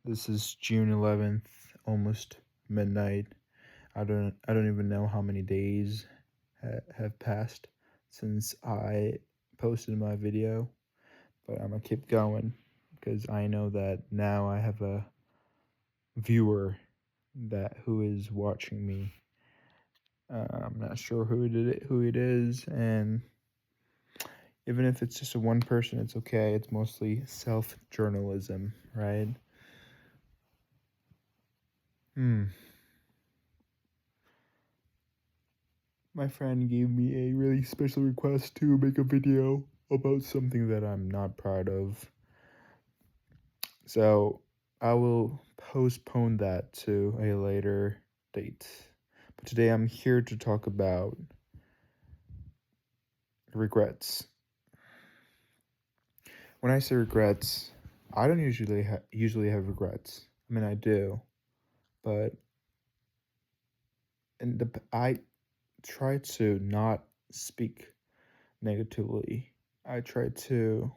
This is June 11th, almost midnight. I don't even know how many days have passed since I posted my video, but I'm gonna keep going because I know that now I have a viewer that who is watching me. I'm not sure who it is, and even if it's just a one person, it's okay. It's mostly self journalism, right? Hmm. My friend gave me a really special request to make a video about something that I'm not proud of. So I will postpone that to a later date. But today I'm here to talk about regrets. When I say regrets, I don't usually have regrets. I mean, I do, but I try to not speak negatively. I try to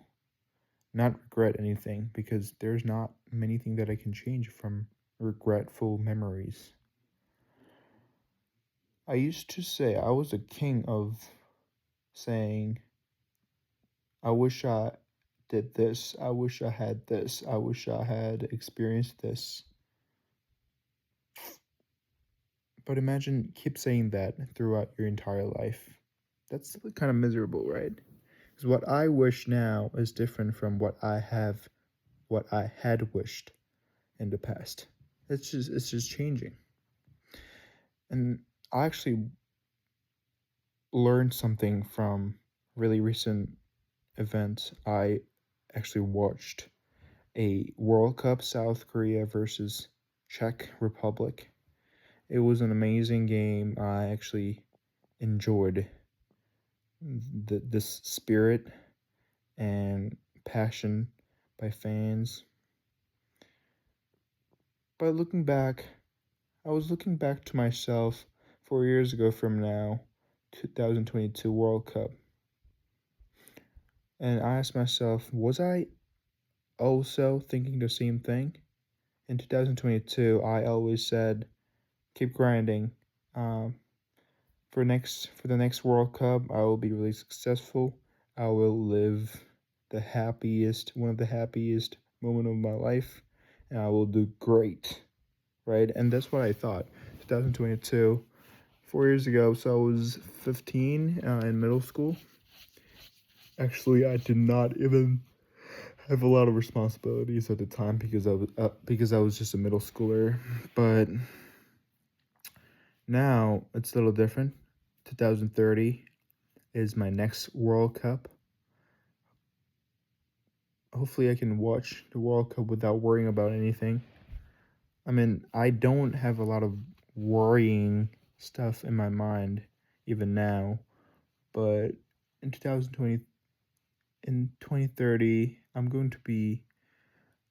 not regret anything because there's not many things that I can change from regretful memories. I used to say I was a king of saying, I wish I did this, I wish I had this, I wish I had experienced this. But imagine keep saying that throughout your entire life. That's kind of miserable, right? Because what I wish now is different from what I had wished in the past. It's just changing. And I actually learned something from really recent events. I actually watched a World Cup, South Korea versus Czech Republic. It was an amazing game. I actually enjoyed this spirit and passion by fans. But looking back, I was looking back to myself 4 years ago from now, 2022 World Cup. And I asked myself, was I also thinking the same thing? In 2022, I always said, keep grinding. Um, for the next World Cup, I will be really successful. I will live one of the happiest moment of my life, and I will do great, right? And that's what I thought. 2022, 4 years ago, so I was 15 in middle school. Actually, I did not even have a lot of responsibilities at the time because I was just a middle schooler. But now it's a little different. 2030 is my next World Cup. Hopefully, I can watch the World Cup without worrying about anything. I mean, I don't have a lot of worrying stuff in my mind even now, but in 2020, in 2030, I'm going to be,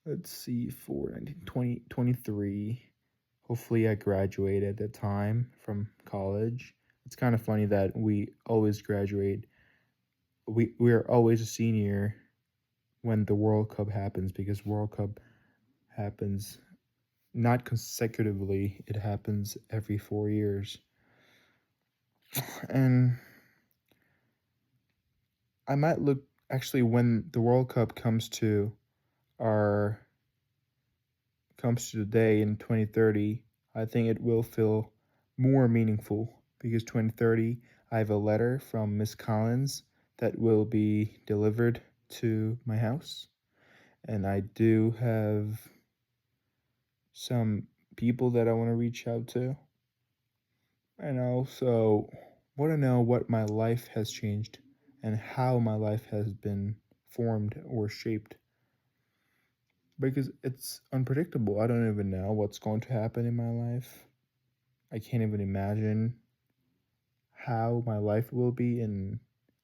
let's see, 23. Hopefully, I graduate at that time from college. It's kind of funny that we always graduate. We're always a senior when the World Cup happens because World Cup happens not consecutively, it happens every 4 years. And I might look actually when the World Cup our comes to the day in 2030, I think it will feel more meaningful because 2030 I have a letter from Miss Collins that will be delivered to my house, and I do have some people that I want to reach out to. And I also want to know what my life has changed and how my life has been formed or shaped because it's unpredictable. I don't even know what's going to happen in my life. I can't even imagine how my life will be in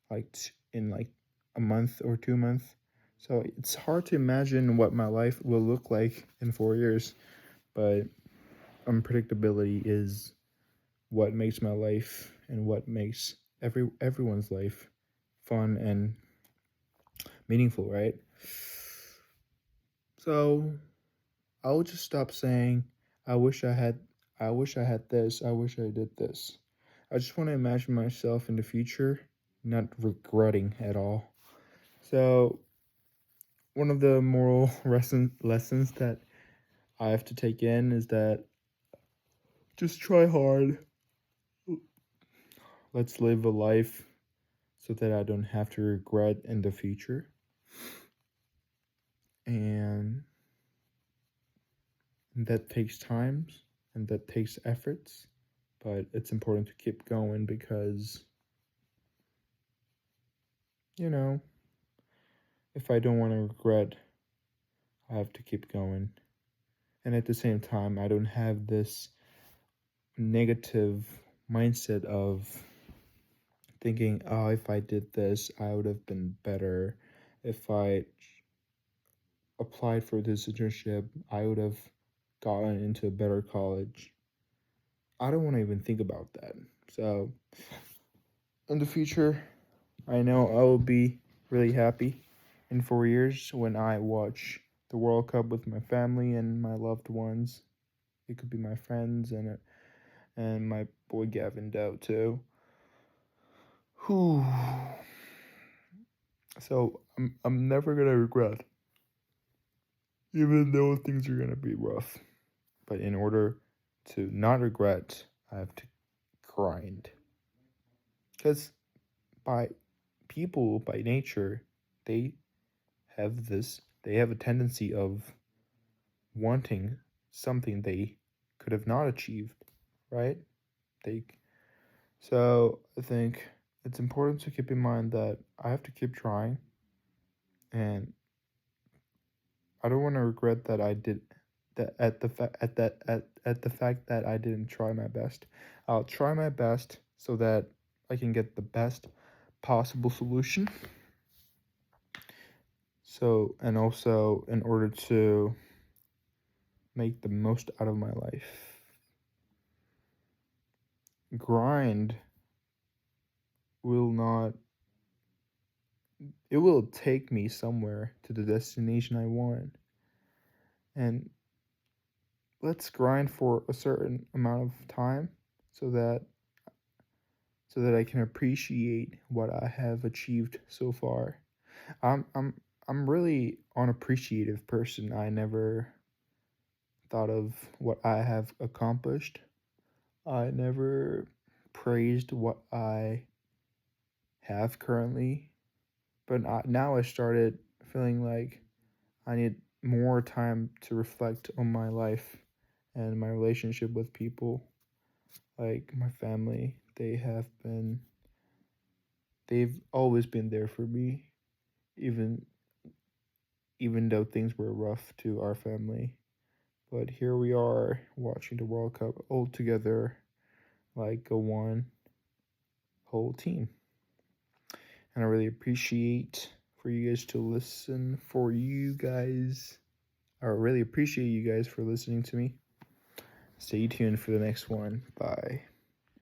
like a month or 2 months. So it's hard to imagine what my life will look like in 4 years, but unpredictability is what makes my life and what makes everyone's life fun and meaningful, right? So I'll just stop saying, I wish I had, I wish I had this, I wish I did this. I just want to imagine myself in the future, not regretting at all. So, one of the moral lessons that I have to take in is that just try hard. Let's live a life so that I don't have to regret in the future. And that takes times and that takes efforts, but it's important to keep going because, you know, if I don't want to regret, I have to keep going. And at the same time, I don't have this negative mindset of thinking, oh, if I did this, I would have been better. If I applied for this internship, I would have gotten into a better college. I don't want to even think about that. So, in the future, I know I will be really happy in 4 years when I watch the World Cup with my family and my loved ones. It could be my friends and my boy Gavin Dow too. Whew. So I'm never gonna regret, even though things are gonna be rough. But in order to not regret, I have to grind. Because by people by nature, they they have a tendency of wanting something they could have not achieved, right? They So I think it's important to keep in mind that I have to keep trying, and I don't want to regret that I did that at the fact that I didn't try my best. I'll try my best so that I can get the best possible solution. So, and also in order to make the most out of my life. Grind will not, it will take me somewhere to the destination I want. And let's grind for a certain amount of time so that I can appreciate what I have achieved so far. I'm I'm I'm really an appreciative person. I never thought of what I have accomplished. I never praised what I have currently, but now I started feeling like I need more time to reflect on my life and my relationship with people, like my family. They've always been there for me, even even though things were rough to our family. But here we are watching the World Cup all together like a one whole team. And I really appreciate for you guys to listen for you guys. I really appreciate you guys for listening to me. Stay tuned for the next one. Bye.